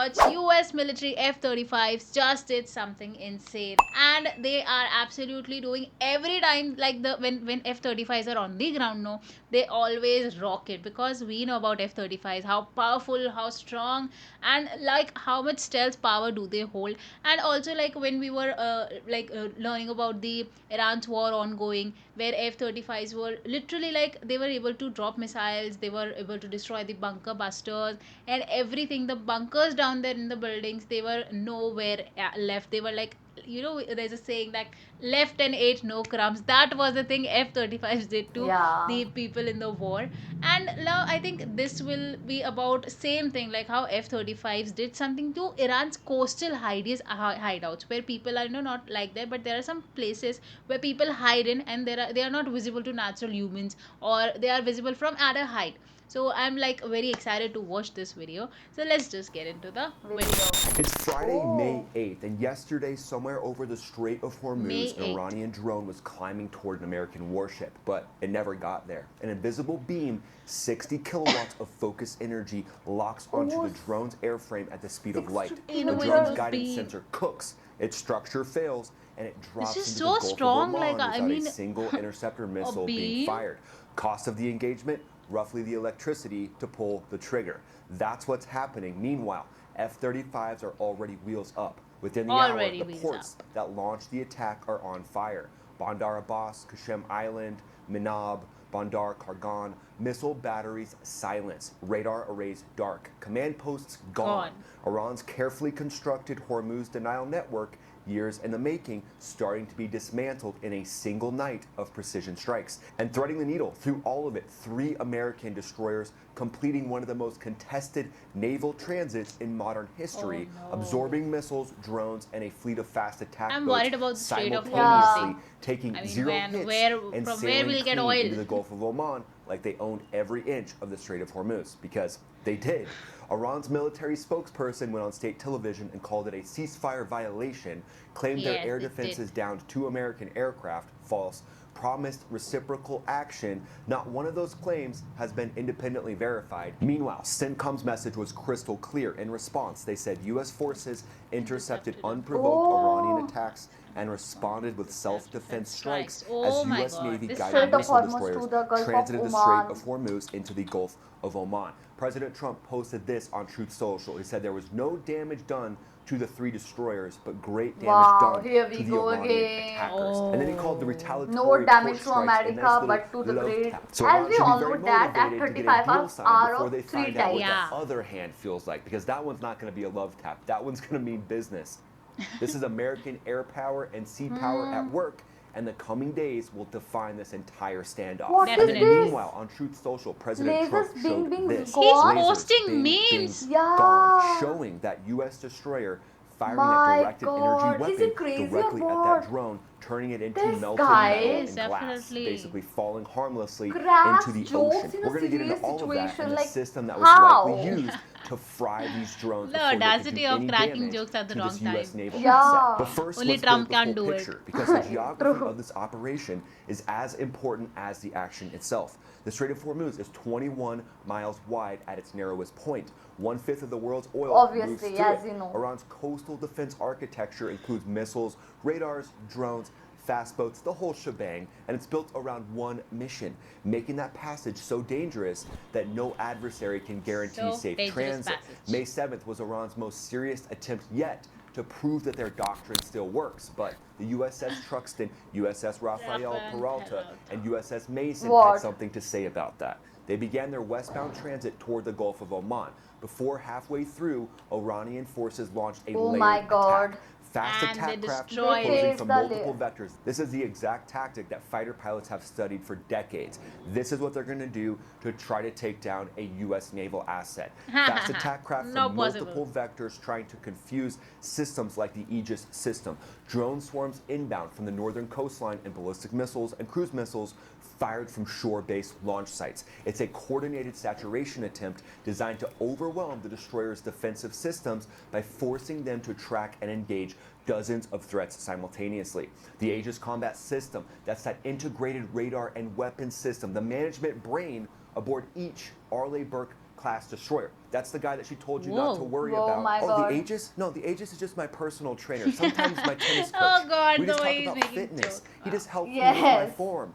watch. US military F-35's just did something insane, and they are absolutely doing every time, like the when F-35's are on the ground, no, they always rock it, because we know about F-35's, how powerful, how strong, and like how much stealth power do they hold. And also, like when we were learning about the Iran's war ongoing, where F-35's were literally, like, they were able to drop missiles, they were able to destroy the bunker busters and everything. The bunkers down there in the buildings, they were nowhere left. They were like, there's a saying that left and ate no crumbs. That was the thing F-35 did to Yeah. the people in the war. And now I think this will be about same thing, like how F-35s did something to Iran's coastal hideouts, where people are, not like that, but there are some places where people hide in, and they are not visible to natural humans, or they are visible from at a height. So I'm like very excited to watch this video. So let's just get into the video. Video. It's Friday, May Oh. 8th, and yesterday, somewhere over the Strait of May Hormuz, an 8th. Iranian drone was climbing toward an American warship, but it never got there. An invisible beam, 60 kilowatts of focus energy, locks onto Oh, the drone's airframe at the speed of light. 60 The Invisible drone's kilometers. guidance beam. sensor cooks, its structure fails, and it drops This is into the so Gulf strong. of Like, Oman I without mean, a single interceptor a missile being beam. fired. Cost of the engagement, roughly the electricity to pull the trigger. That's what's happening. Meanwhile, F-35s are already wheels up. Within the Already hour, the wheels ports up. that launched the attack are on fire. Bandar Abbas, Qasem Island, Minab, Bandar Kargan, missile batteries silence, radar arrays dark, command posts gone. Gone. Iran's carefully constructed Hormuz denial network, years in the making, starting to be dismantled in a single night of precision strikes. And threading the needle through all of it, 3 American destroyers completing one of the most contested naval transits in modern history, Oh, no. absorbing missiles, drones, and a fleet of fast attack I'm boats worried about the Strait of simultaneously Hormuz. taking I mean, 0 when, hits where, and from where sailing we'll get clean oil? into the Gulf of Oman like they owned every inch of the Strait of Hormuz, because they did. Iran's military spokesperson went on state television and called it a ceasefire violation, claimed their Yes, air it defenses did. downed 2 American aircraft, false, promised reciprocal action. Not one of those claims has been independently verified. Meanwhile, CENTCOM's message was crystal clear. In response, they said U.S. forces intercepted unprovoked Iranian Oh. attacks and responded with self-defense strikes Oh as my U.S. god, Navy this guided Strait of missile happened. Hormuz to destroyers the Gulf of transited the Strait Oman. of Hormuz into the Gulf of Oman. President Trump posted this on Truth Social. He said there was no damage done to the 3 destroyers, but great damage Wow, done here to we the go Iranian again. attackers. And then he called the Oh. No retaliatory damage port to strikes a nice America, little but to the love great. tap. So As Iran we should be all very know that motivated to get a 35 deal signed before they three find out what times. Yeah. the other hand feels like, because that one's not going to be a love tap. That one's going to mean business. This is American air power and sea power at work, and the coming days will define this entire standoff. What is And Definitely. this? meanwhile, on Truth Social, President Lasers Trump bing showed bing this. He's gone? posting Lasers bing memes. bing Yeah. gone, showing that U.S. destroyer firing at My directed energy god, is he weapon crazy directly or at what? that drone, turning it into This melted guy metal Yes, and glass, definitely. basically falling harmlessly cracks into the jokes ocean. in We're a going to get into serious all of that and situation. the Like, system that was how? likely used to fry these drones The before they could audacity do of any cracking damage jokes at the to wrong this U.S. time. naval Yeah. asset. But first, Only let's Trump build the can full do it. picture, because the geography True. of this operation is as important as the action itself. The Strait of Hormuz is 21 miles wide at its narrowest point. 1/5 of the world's oil moves Obviously, through as it. you know. Iran's coastal defense architecture includes missiles, radars, drones, fast boats, the whole shebang, and it's built around one mission, making that passage so dangerous that no adversary can guarantee So safe dangerous transit. passage. May 7th was Iran's most serious attempt yet to prove that their doctrine still works, but the USS Truxtun, USS Rafael Rafael Peralta, Peralta. and USS Mason What? had something to say about that. They began their westbound transit toward the Gulf of Oman. Before halfway through, Iranian forces launched a Oh layered my god. attack. Fast And attack they craft destroyed closing it. from The multiple vectors. This is the exact tactic that fighter pilots have studied for decades. This is what they're going to do to try to take down a U.S. naval asset. Fast attack craft No from possible. multiple vectors trying to confuse systems like the Aegis system. Drone swarms inbound from the northern coastline, and ballistic missiles and cruise missiles fired from shore-based launch sites. It's a coordinated saturation attempt designed to overwhelm the destroyer's defensive systems by forcing them to track and engage dozens of threats simultaneously. The Aegis combat system, that's that integrated radar and weapons system, the management brain aboard each Arleigh Burke class destroyer. That's the guy that she told you not to Whoa. worry Oh about. my Oh, God. the Aegis? No, the Aegis is just my personal trainer. Sometimes my tennis coach. Oh God, We the just talk way he's about making fitness. joke. He just helps me with my Yes. form.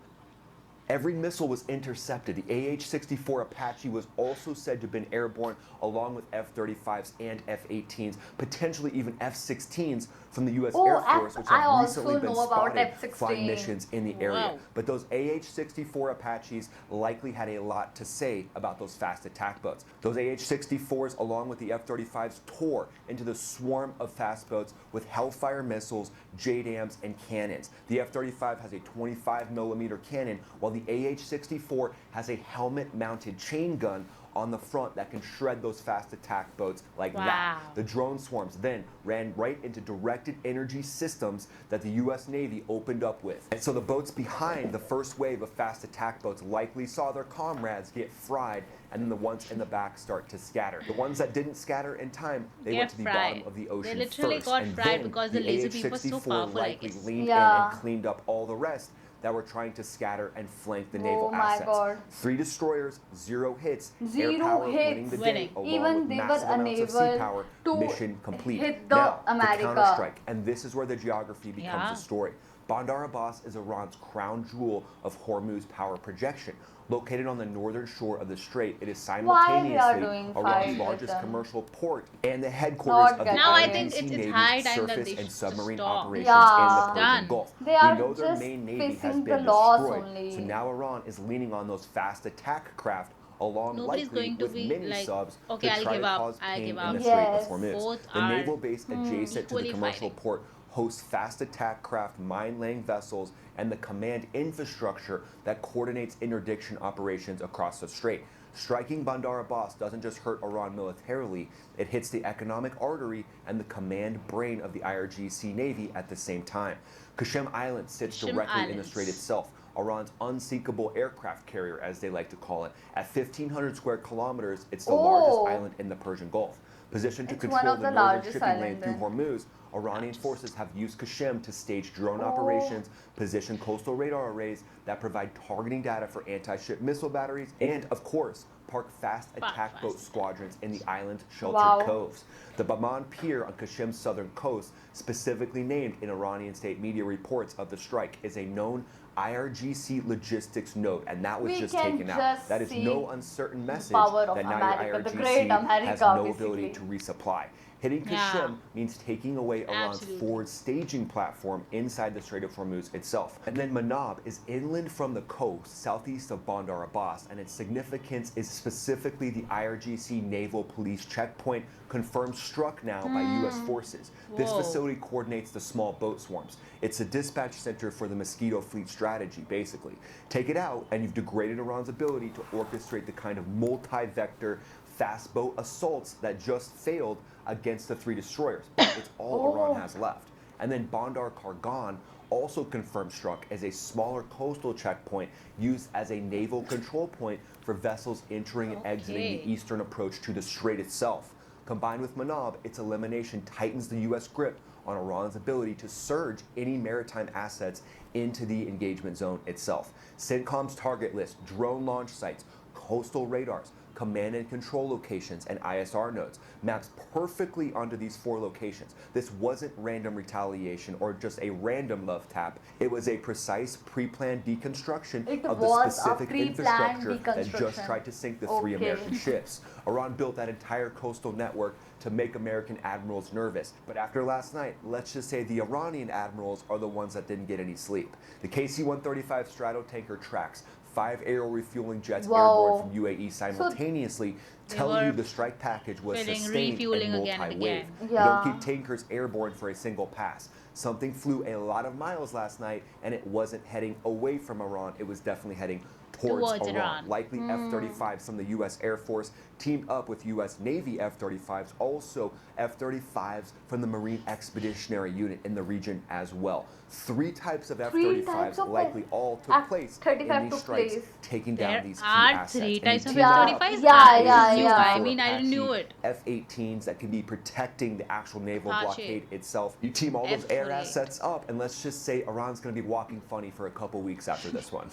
Every missile was intercepted. The AH-64 Apache was also said to have been airborne along with F-35's and F-18s, potentially even F-16s from the U.S. Air Force, which I have recently also been know about spotted F-16. flying missions in the area. Wow. But those AH-64 Apaches likely had a lot to say about those fast attack boats. Those AH-64s, along with the F-35s, tore into the swarm of fast boats with Hellfire missiles, JDAMs, and cannons. The F-35 has a 25mm cannon, while the AH-64 has a helmet-mounted chain gun on the front that can shred those fast attack boats like that. Wow. The drone swarms then ran right into directed energy systems that the U.S. Navy opened up with. And so the boats behind the first wave of fast attack boats likely saw their comrades get fried, and then the ones in the back start to scatter. The ones that didn't scatter in time, they went Get to the fried. bottom of the ocean They literally first. got And fried then because the laser beam was so AH-64 powerful, I likely guess. leaned in Yeah. and cleaned up all the rest that were trying to scatter and flank the naval Oh my assets. God. 3 destroyers, 0 hits, Zero air power hits. winning the day Winning. along Even with they massive were amounts of sea unable power. to Mission complete. hit the Now, America. the counterstrike, and this is where the geography becomes Yeah. a story. Bandar Abbas is Iran's crown jewel of Hormuz power projection. Located on the northern shore of the Strait, it is Why we simultaneously are doing fight Iran's with largest them? commercial port and the headquarters Not of the Now I think IRGC it's Navy's high time that surface they and should submarine stop. operations Yeah. in the Persian Done. Gulf. They We are know their just main navy has facing been the loss destroyed, only. so now Iran is leaning on those fast attack craft along Nobody's likely going to with be mini like, subs okay, to I'll try give to up, cause I'll pain give in up. the Strait of Yes. Hormuz. Both The are naval base adjacent to the equally commercial fighting. port hosts fast attack craft, mine-laying vessels, and the command infrastructure that coordinates interdiction operations across the strait. Striking Bandar Abbas doesn't just hurt Iran militarily, it hits the economic artery and the command brain of the IRGC Navy at the same time. Qasem Island sits Qasem directly in the Islands. strait itself, Iran's unsinkable aircraft carrier, as they like to call it. At 1,500 square kilometers, it's the largest Oh. island in the Persian Gulf. Positioned to It's one control of the the northern largest shipping lane island through then. Hormuz, Iranian forces have used Qasem to stage drone Oh. operations, position coastal radar arrays that provide targeting data for anti-ship missile batteries, and of course, park fast attack fast boat attack. squadrons in the island's sheltered Wow. coves. The Baman Pier on Qashem's southern coast, specifically named in Iranian state media reports of the strike, is a known IRGC logistics node, and that was We just can taken out. just That is see no uncertain message power of that now America, your the IRGC great America, has no ability basically. to resupply. Hitting Yeah. Qasem means taking away Iran's Absolutely. forward staging platform inside the Strait of Hormuz itself. And then Manab is inland from the coast, southeast of Bandar Abbas, and its significance is specifically the IRGC Naval Police checkpoint, confirmed struck now by U.S. forces. This Whoa. facility coordinates the small boat swarms. It's a dispatch center for the Mosquito Fleet strategy, basically. Take it out, and you've degraded Iran's ability to orchestrate the kind of multi-vector fast boat assaults that just failed against the 3 destroyers. But it's all Oh. Iran has left. And then Bandar Kargan, also confirmed struck as a smaller coastal checkpoint used as a naval control point for vessels entering and exiting Okay. the eastern approach to the strait itself. Combined with Manab, its elimination tightens the U.S. grip on Iran's ability to surge any maritime assets into the engagement zone itself. CENTCOM's target list, drone launch sites, coastal radars, command and control locations, and ISR nodes maps perfectly onto these 4 locations. This wasn't random retaliation or just a random love tap. It was a precise, pre-planned deconstruction It of the was a specific pre-planned infrastructure that just deconstruction. tried to sink the 3 Okay. American ships. Iran built that entire coastal network to make American admirals nervous. But after last night, let's just say the Iranian admirals are the ones that didn't get any sleep. The KC-135 Stratotanker tracks 5 aerial refueling jets Wow. airborne from UAE simultaneously, They telling you were the strike package was filling, sustained refueling and again and multi-wave. again. You Yeah. don't keep tankers airborne for a single pass. Something flew a lot of miles last night, and it wasn't heading away from Iran. It was definitely heading towards Towards Iran. Iran. Likely F-35s from the U.S. Air Force teamed up with U.S. Navy F-35s, also F-35s from the Marine Expeditionary Unit in the region as well. 3 types of Three F-35s types of likely all took place in F-35 these took strikes, place. taking There down these key are assets. 3 And types you of team that up F-35s? with Yeah, I yeah, knew. yeah. I mean, I didn't know it. F-18s that can be protecting the actual naval Apache. blockade itself. You team all those air F-48. assets up, and let's just say Iran's going to be walking funny for a couple weeks after this one.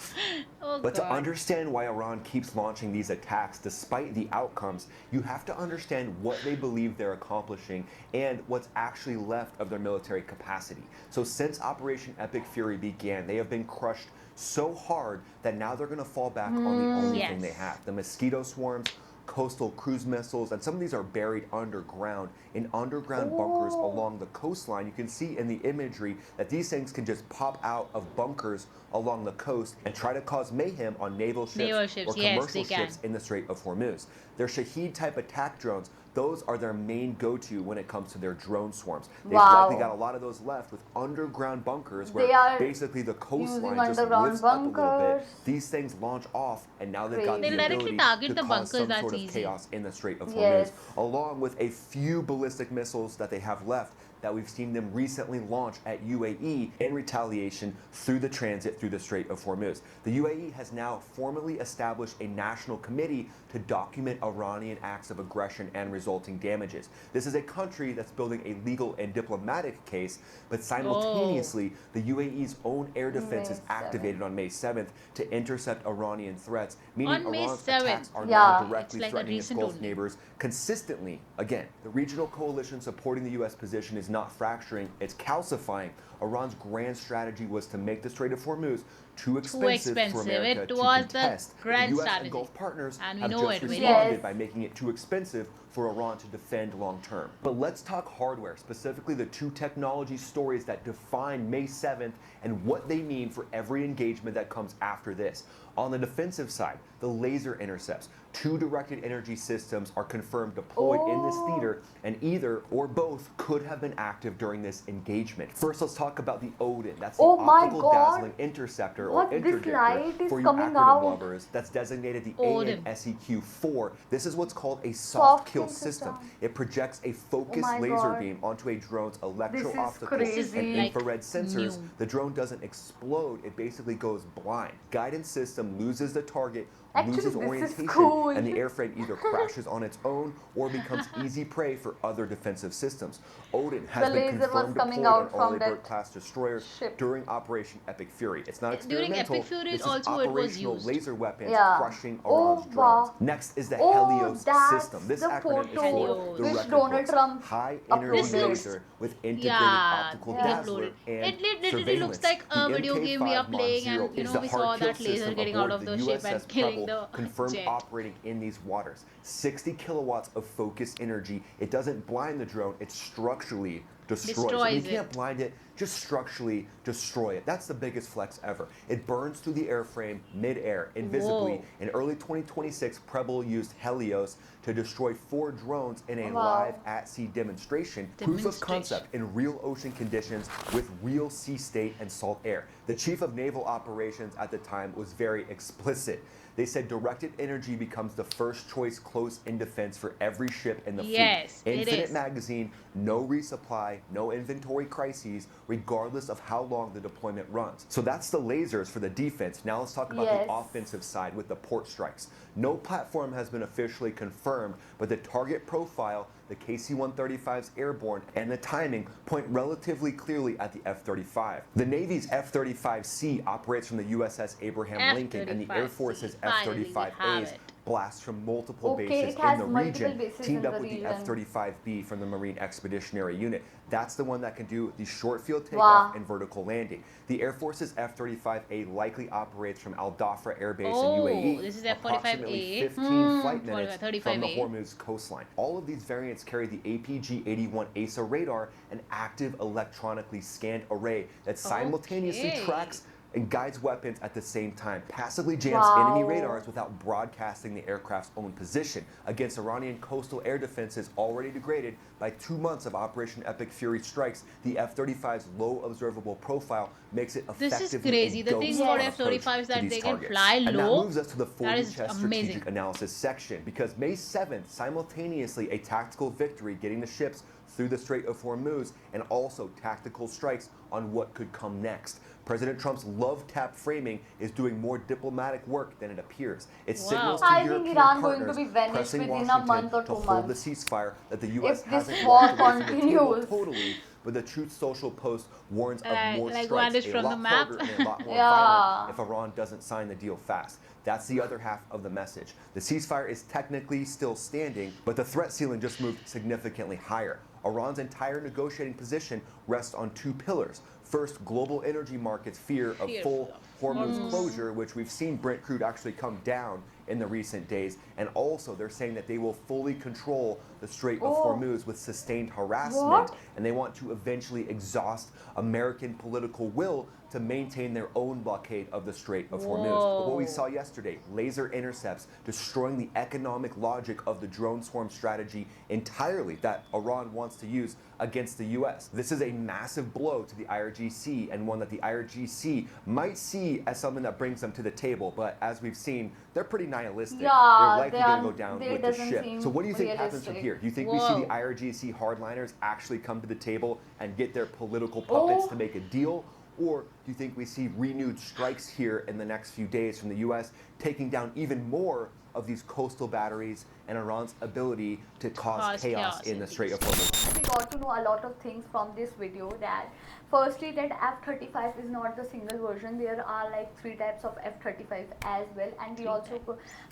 Oh, But to God. understand why Iran keeps launching these attacks despite the outcome outcomes, you have to understand what they believe they're accomplishing and what's actually left of their military capacity. So since Operation Epic Fury began, they have been crushed so hard that now they're going to fall back on the only thing they Yes. have: the mosquito swarms, coastal cruise missiles, and some of these are buried underground in underground bunkers along the coastline. You can see in the imagery that these things can just pop out of bunkers along the coast and try to cause mayhem on naval Naval ships ships, or yes, commercial they can. ships in the Strait of Hormuz. Their Shahed type attack drones, those are their main go-to when it comes to their drone swarms. They've likely got a lot of those left with underground bunkers They where are basically the coastline using just underground lifts up a little bit. bunkers. These things launch off, and now they've got Crazy. They'll the directly ability target to the cause bunkers, some that's sort of easy. chaos in the Strait of Hormuz, Yes. along with a few ballistic missiles that they have left that we've seen them recently launch at UAE in retaliation through the transit through the Strait of Hormuz. The UAE has now formally established a national committee to document Iranian acts of aggression and resulting damages. This is a country that's building a legal and diplomatic case, but simultaneously, the UAE's own air defense is May activated on May 7th to intercept Iranian threats, meaning On May Iran's 7th. attacks are Yeah. now It's directly like a threatening its recent Gulf only. neighbors consistently. Again, the regional coalition supporting the U.S. position is not fracturing, it's calcifying. Iran's grand strategy was to make the Strait of Hormuz too expensive for expensive. America It to was the contest. But grand the U.S. strategy. and Gulf partners And we have know just it very responded well. by making it too expensive for Iran to defend long term. But let's talk hardware, specifically the two technology stories that define May 7th and what they mean for every engagement that comes after this. On the defensive side, the laser intercepts. Two directed energy systems are confirmed deployed in this theater, and either or both could have been active during this engagement. First, let's talk about the Odin. That's the Oh my optical God. dazzling interceptor What? or This interdictor light is for you coming acronym out. lovers. That's designated the Odin. AN-SEQ-4. This is what's called a Soft soft kill kill system. system. It projects a focused my laser God. beam onto a drone's electro-optical crazy. and Like infrared sensors. new. The drone doesn't explode, it basically goes blind. Guidance system loses the target, Actually, loses this is orientation, cool. and the airframe either crashes on its own or becomes easy prey for other defensive systems. Odin has The been laser was confirmed coming deployed on out from Arleigh that Burke-class destroyers ship. during Operation Epic Fury. It's not During experimental. Epic Fury this is also it was operational used. laser weapons Yeah. crushing Oh, Iran's drones. wow. Next is the Oh, Helios that's system. This the acronym is photo for the which record Donald books. Trump High energy uploaded. This looks- laser with integrated Yeah, optical they dazzler uploaded. and It literally surveillance. looks like a The video game we are MK5 playing, Mod Zero and you is know the we hard saw kill that laser system getting out aboard of the the ship USS and killing Preble, the confirmed jet. operating in these waters. 60 kilowatts of focused energy. It doesn't blind the drone, it structurally destroys it. Destroys You can't it. blind it, just structurally destroy it. That's the biggest flex ever. It burns through the airframe mid-air, invisibly. Whoa. In early 2026, Preble used Helios to destroy 4 drones in a Wow. live at-sea demonstration. Proof of concept in real ocean conditions with real sea state and salt air. The chief of naval operations at the time was very explicit. They said directed energy becomes the first choice close-in defense for every ship in the Yes, fleet. it Infinite is. magazine, no resupply, no inventory crises, regardless of how long the deployment runs. So that's the lasers for the defense. Now let's talk about Yes. the offensive side with the port strikes. No platform has been officially confirmed, but the target profile, the KC-135's airborne, and the timing point relatively clearly at the F-35. The Navy's F-35C operates from the USS Abraham Lincoln, and the Air Force's Finally, we have F-35A's it. blast from multiple Okay, bases it has in the multiple region, bases teamed in up the with the region. F-35B from the Marine Expeditionary Unit. That's the one that can do the short field takeoff Wow. and vertical landing. The Air Force's F-35A likely operates from Al Dhafra Air Base Oh, in UAE, this is F-35A. approximately 15 flight minutes 35A. from the Hormuz coastline. All of these variants carry the APG-81 ASA radar, an active electronically scanned array that simultaneously Okay. tracks and guides weapons at the same time, passively jams Wow. enemy radars without broadcasting the aircraft's own position against Iranian coastal air defenses already degraded by 2 months of Operation Epic Fury strikes. The F-35's low observable profile makes it This effectively is crazy. a The thing about ghost approach F-35s to that these they can targets. fly And that low. moves us to the That 40 is chest amazing. strategic analysis section, because May 7th, simultaneously a tactical victory getting the ships through the Strait of Hormuz, and also tactical strikes on what could come next. President Trump's love tap framing is doing more diplomatic work than it appears. It Wow. signals to I think European Iran going to partners be vanished pressing within a Washington month or to 2 hold the months. ceasefire that the U.S. If this hasn't war walked away from the table continues. totally, but the Truth Social post warns of more Like strikes, vanished a from lot the map. harder and a lot more Yeah. violent if Iran doesn't sign the deal fast. That's the other half of the message. The ceasefire is technically still standing, but the threat ceiling just moved significantly higher. Iran's entire negotiating position rests on two pillars. First, global energy markets' fear of full Hormuz closure, which we've seen Brent crude actually come down in the recent days. And also, they're saying that they will fully control the Strait of Hormuz with sustained harassment, and they want to eventually exhaust American political will to maintain their own blockade of the Strait of Hormuz. But what we saw yesterday, laser intercepts destroying the economic logic of the drone swarm strategy entirely that Iran wants to use against the US. This is a massive blow to the IRGC, and one that the IRGC might see as something that brings them to the table, but as we've seen, they're pretty nihilistic. They're likely going to go down with the ship. So what do you think happens from here? Do you think we see the IRGC hardliners actually come to the table and get their political puppets to make a deal? Or do you think we see renewed strikes here in the next few days from the US, taking down even more of these coastal batteries and Iran's ability to cause chaos in the Strait of Hormuz? We got to know a lot of things from this video. That firstly, that F-35 is not the single version. There are like 3 types of F-35 as well, and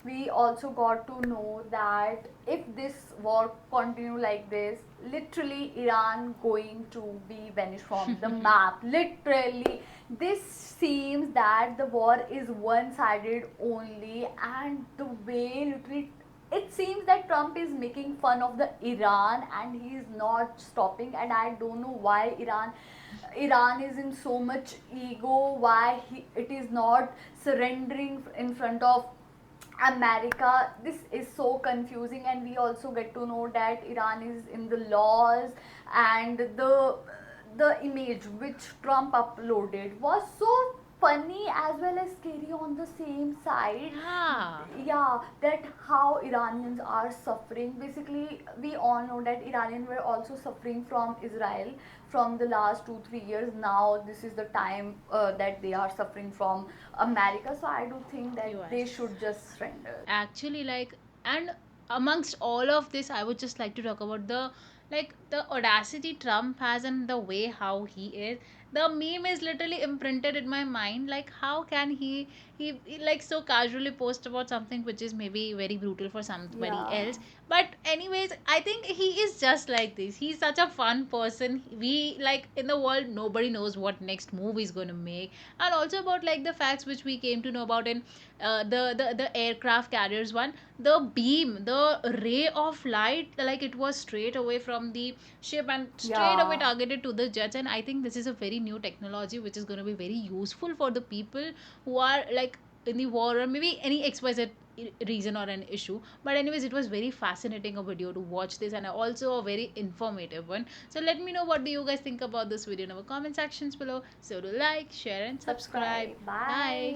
we also got to know that if this war continue like this, literally Iran going to be vanished from the map. Literally, this seems that the war is one-sided only, and the way literally it seems that Trump is making fun of the Iran and he is not stopping. And I don't know why Iran is in so much ego, why it is not surrendering in front of America. This is so confusing, and we also get to know that Iran is in the laws, and the image which Trump uploaded was so funny as well as scary on the same side. Yeah, that how Iranians are suffering. Basically, we all know that Iranians were also suffering from Israel from the last 2-3 years. Now this is the time that they are suffering from America. So I do think that they should just surrender. Actually, and amongst all of this, I would just like to talk about the audacity Trump has and the way how he is. The meme is literally imprinted in my mind. Like, how can he like so casually post about something which is maybe very brutal for somebody else? But anyways, I think he is just like this. He's such a fun person. We like in the world, nobody knows what next move he's going to make. And also about like the facts which we came to know about in the aircraft carriers one, the beam, the ray of light, like it was straight away from the ship and straight away targeted to the jets. And I think this is a very new technology which is going to be very useful for the people who are like in the war, or maybe any XYZ reason or an issue. But anyways, it was very fascinating a video to watch this, and also a very informative one. So let me know what do you guys think about this video in our comment sections below. So do like, share and subscribe. Bye.